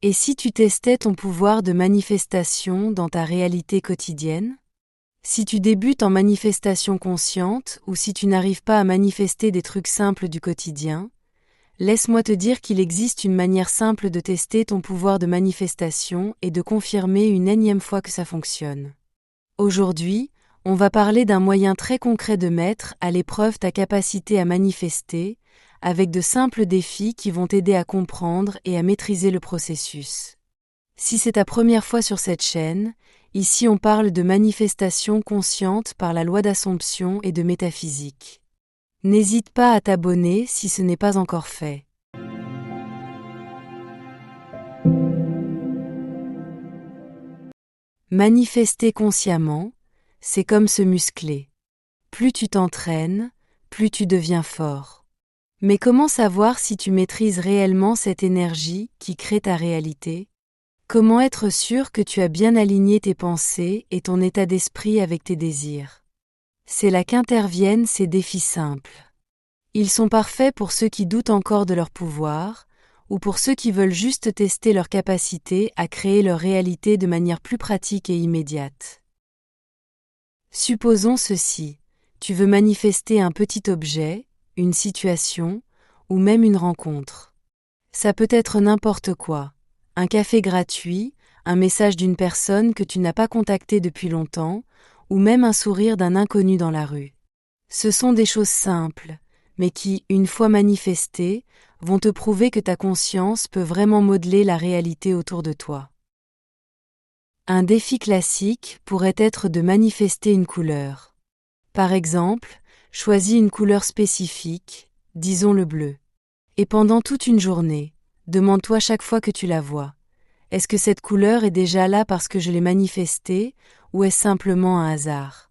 Et si tu testais ton pouvoir de manifestation dans ta réalité quotidienne? Si tu débutes en manifestation consciente ou si tu n'arrives pas à manifester des trucs simples du quotidien, laisse-moi te dire qu'il existe une manière simple de tester ton pouvoir de manifestation et de confirmer une énième fois que ça fonctionne. Aujourd'hui, on va parler d'un moyen très concret de mettre à l'épreuve ta capacité à manifester, avec de simples défis qui vont t'aider à comprendre et à maîtriser le processus. Si c'est ta première fois sur cette chaîne, ici on parle de manifestation consciente par la loi d'Assomption et de métaphysique. N'hésite pas à t'abonner si ce n'est pas encore fait. Manifester consciemment, c'est comme se muscler. Plus tu t'entraînes, plus tu deviens fort. Mais comment savoir si tu maîtrises réellement cette énergie qui crée ta réalité? Comment être sûr que tu as bien aligné tes pensées et ton état d'esprit avec tes désirs? C'est là qu'interviennent ces défis simples. Ils sont parfaits pour ceux qui doutent encore de leur pouvoir, ou pour ceux qui veulent juste tester leur capacité à créer leur réalité de manière plus pratique et immédiate. Supposons ceci, tu veux manifester un petit objet, une situation, ou même une rencontre. Ça peut être n'importe quoi, un café gratuit, un message d'une personne que tu n'as pas contactée depuis longtemps, ou même un sourire d'un inconnu dans la rue. Ce sont des choses simples, mais qui, une fois manifestées, vont te prouver que ta conscience peut vraiment modeler la réalité autour de toi. Un défi classique pourrait être de manifester une couleur. Par exemple, choisis une couleur spécifique, disons le bleu. Et pendant toute une journée, demande-toi chaque fois que tu la vois, est-ce que cette couleur est déjà là parce que je l'ai manifestée, ou est-ce simplement un hasard?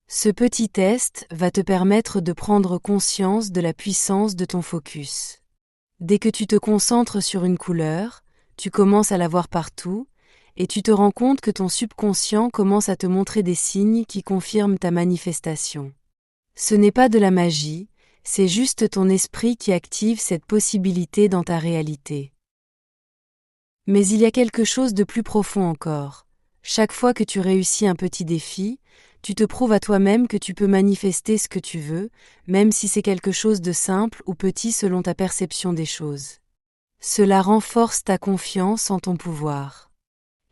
Ce petit test va te permettre de prendre conscience de la puissance de ton focus. Dès que tu te concentres sur une couleur, tu commences à la voir partout, et tu te rends compte que ton subconscient commence à te montrer des signes qui confirment ta manifestation. Ce n'est pas de la magie, c'est juste ton esprit qui active cette possibilité dans ta réalité. Mais il y a quelque chose de plus profond encore. Chaque fois que tu réussis un petit défi, tu te prouves à toi-même que tu peux manifester ce que tu veux, même si c'est quelque chose de simple ou petit selon ta perception des choses. Cela renforce ta confiance en ton pouvoir.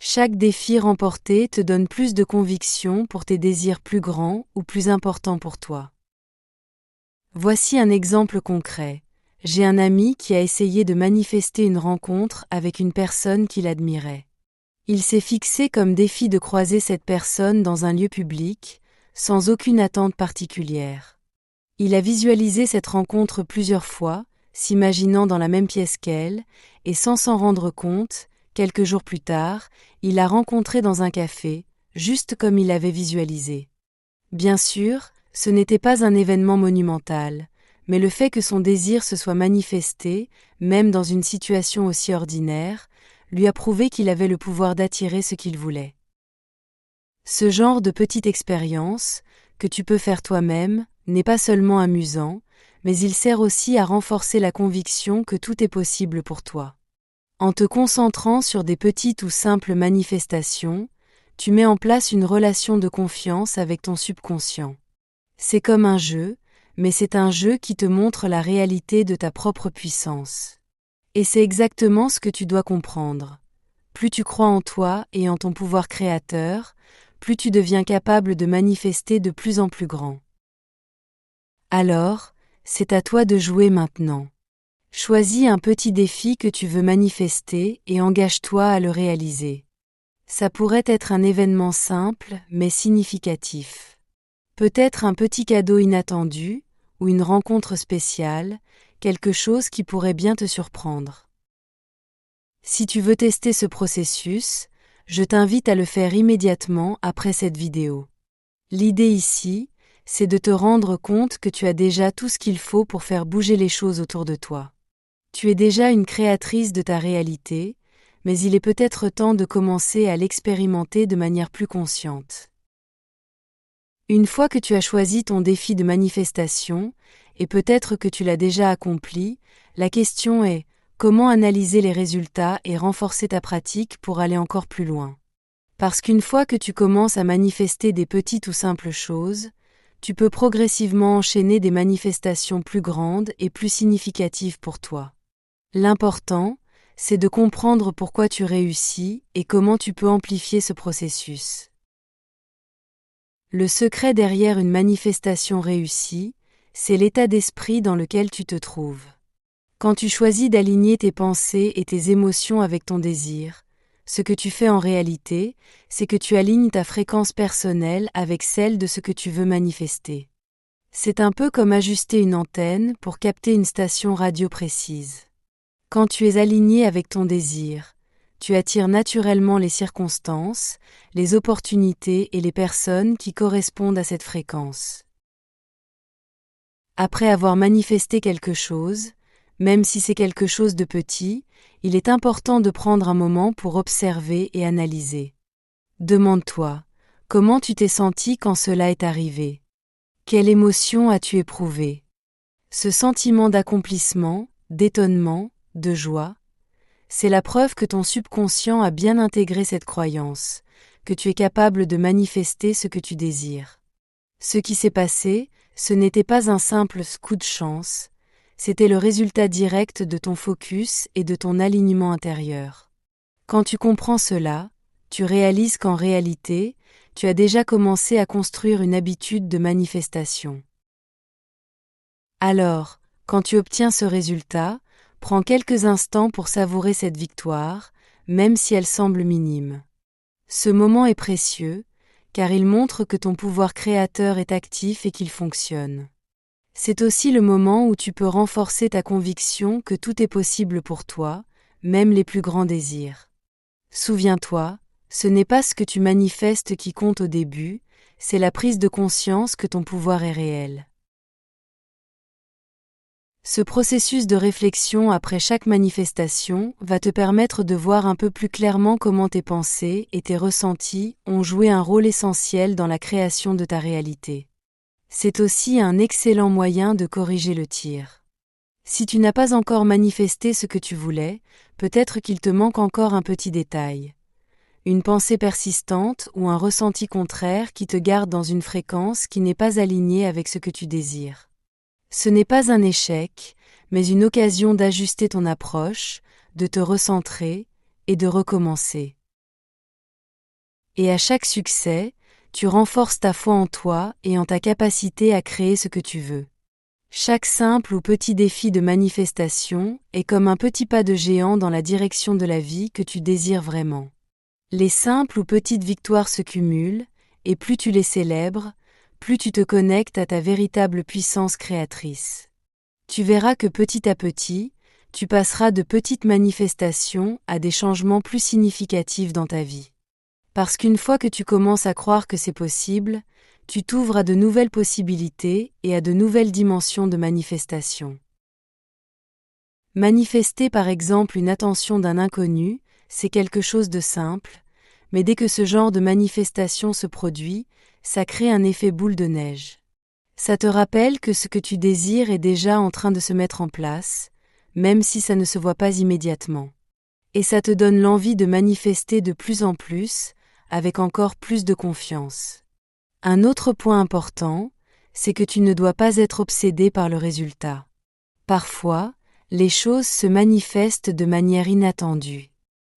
Chaque défi remporté te donne plus de conviction pour tes désirs plus grands ou plus importants pour toi. Voici un exemple concret. J'ai un ami qui a essayé de manifester une rencontre avec une personne qu'il admirait. Il s'est fixé comme défi de croiser cette personne dans un lieu public, sans aucune attente particulière. Il a visualisé cette rencontre plusieurs fois, s'imaginant dans la même pièce qu'elle, et sans s'en rendre compte, quelques jours plus tard, il l'a rencontrée dans un café, juste comme il l'avait visualisé. Bien sûr, ce n'était pas un événement monumental, mais le fait que son désir se soit manifesté, même dans une situation aussi ordinaire, lui a prouvé qu'il avait le pouvoir d'attirer ce qu'il voulait. Ce genre de petite expérience, que tu peux faire toi-même, n'est pas seulement amusant, mais il sert aussi à renforcer la conviction que tout est possible pour toi. En te concentrant sur des petites ou simples manifestations, tu mets en place une relation de confiance avec ton subconscient. C'est comme un jeu, mais c'est un jeu qui te montre la réalité de ta propre puissance. Et c'est exactement ce que tu dois comprendre. Plus tu crois en toi et en ton pouvoir créateur, plus tu deviens capable de manifester de plus en plus grand. Alors, c'est à toi de jouer maintenant. Choisis un petit défi que tu veux manifester et engage-toi à le réaliser. Ça pourrait être un événement simple mais significatif. Peut-être un petit cadeau inattendu, ou une rencontre spéciale, quelque chose qui pourrait bien te surprendre. Si tu veux tester ce processus, je t'invite à le faire immédiatement après cette vidéo. L'idée ici, c'est de te rendre compte que tu as déjà tout ce qu'il faut pour faire bouger les choses autour de toi. Tu es déjà une créatrice de ta réalité, mais il est peut-être temps de commencer à l'expérimenter de manière plus consciente. Une fois que tu as choisi ton défi de manifestation, et peut-être que tu l'as déjà accompli, la question est: Comment analyser les résultats et renforcer ta pratique pour aller encore plus loin? Parce qu'une fois que tu commences à manifester des petites ou simples choses, tu peux progressivement enchaîner des manifestations plus grandes et plus significatives pour toi. L'important, c'est de comprendre pourquoi tu réussis et comment tu peux amplifier ce processus. Le secret derrière une manifestation réussie, c'est l'état d'esprit dans lequel tu te trouves. Quand tu choisis d'aligner tes pensées et tes émotions avec ton désir, ce que tu fais en réalité, c'est que tu alignes ta fréquence personnelle avec celle de ce que tu veux manifester. C'est un peu comme ajuster une antenne pour capter une station radio précise. Quand tu es aligné avec ton désir, tu attires naturellement les circonstances, les opportunités et les personnes qui correspondent à cette fréquence. Après avoir manifesté quelque chose, même si c'est quelque chose de petit, il est important de prendre un moment pour observer et analyser. Demande-toi, comment tu t'es senti quand cela est arrivé? Quelle émotion as-tu éprouvée? Ce sentiment d'accomplissement, d'étonnement, de joie, c'est la preuve que ton subconscient a bien intégré cette croyance, que tu es capable de manifester ce que tu désires. Ce qui s'est passé, ce n'était pas un simple coup de chance, c'était le résultat direct de ton focus et de ton alignement intérieur. Quand tu comprends cela, tu réalises qu'en réalité, tu as déjà commencé à construire une habitude de manifestation. Alors, quand tu obtiens ce résultat, prends quelques instants pour savourer cette victoire, même si elle semble minime. Ce moment est précieux, car il montre que ton pouvoir créateur est actif et qu'il fonctionne. C'est aussi le moment où tu peux renforcer ta conviction que tout est possible pour toi, même les plus grands désirs. Souviens-toi, ce n'est pas ce que tu manifestes qui compte au début, c'est la prise de conscience que ton pouvoir est réel. Ce processus de réflexion après chaque manifestation va te permettre de voir un peu plus clairement comment tes pensées et tes ressentis ont joué un rôle essentiel dans la création de ta réalité. C'est aussi un excellent moyen de corriger le tir. Si tu n'as pas encore manifesté ce que tu voulais, peut-être qu'il te manque encore un petit détail. Une pensée persistante ou un ressenti contraire qui te garde dans une fréquence qui n'est pas alignée avec ce que tu désires. Ce n'est pas un échec, mais une occasion d'ajuster ton approche, de te recentrer et de recommencer. Et à chaque succès, tu renforces ta foi en toi et en ta capacité à créer ce que tu veux. Chaque simple ou petit défi de manifestation est comme un petit pas de géant dans la direction de la vie que tu désires vraiment. Les simples ou petites victoires se cumulent, et plus tu les célèbres, plus tu te connectes à ta véritable puissance créatrice. Tu verras que petit à petit, tu passeras de petites manifestations à des changements plus significatifs dans ta vie. Parce qu'une fois que tu commences à croire que c'est possible, tu t'ouvres à de nouvelles possibilités et à de nouvelles dimensions de manifestation. Manifester par exemple une attention d'un inconnu, c'est quelque chose de simple, mais dès que ce genre de manifestation se produit, ça crée un effet boule de neige. Ça te rappelle que ce que tu désires est déjà en train de se mettre en place, même si ça ne se voit pas immédiatement. Et ça te donne l'envie de manifester de plus en plus, avec encore plus de confiance. Un autre point important, c'est que tu ne dois pas être obsédé par le résultat. Parfois, les choses se manifestent de manière inattendue.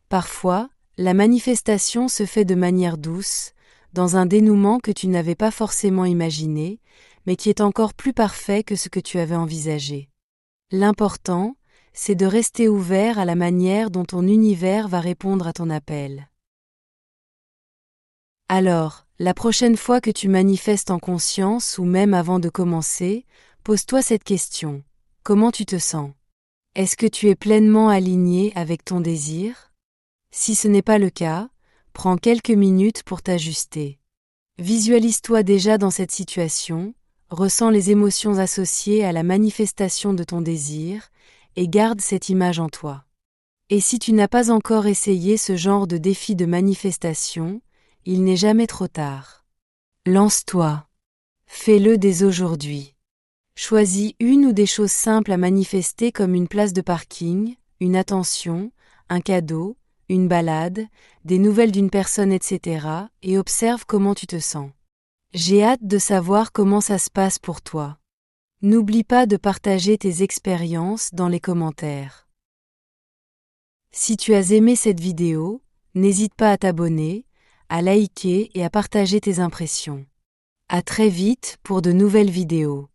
Parfois, la manifestation se fait de manière douce, dans un dénouement que tu n'avais pas forcément imaginé, mais qui est encore plus parfait que ce que tu avais envisagé. L'important, c'est de rester ouvert à la manière dont ton univers va répondre à ton appel. Alors, la prochaine fois que tu manifestes en conscience ou même avant de commencer, pose-toi cette question. Comment tu te sens? Est-ce que tu es pleinement aligné avec ton désir? Si ce n'est pas le cas, prends quelques minutes pour t'ajuster. Visualise-toi déjà dans cette situation, ressens les émotions associées à la manifestation de ton désir, et garde cette image en toi. Et si tu n'as pas encore essayé ce genre de défi de manifestation, il n'est jamais trop tard. Lance-toi. Fais-le dès aujourd'hui. Choisis une ou des choses simples à manifester comme une place de parking, une attention, un cadeau, une balade, des nouvelles d'une personne, etc. et observe comment tu te sens. J'ai hâte de savoir comment ça se passe pour toi. N'oublie pas de partager tes expériences dans les commentaires. Si tu as aimé cette vidéo, n'hésite pas à t'abonner, à liker et à partager tes impressions. À très vite pour de nouvelles vidéos.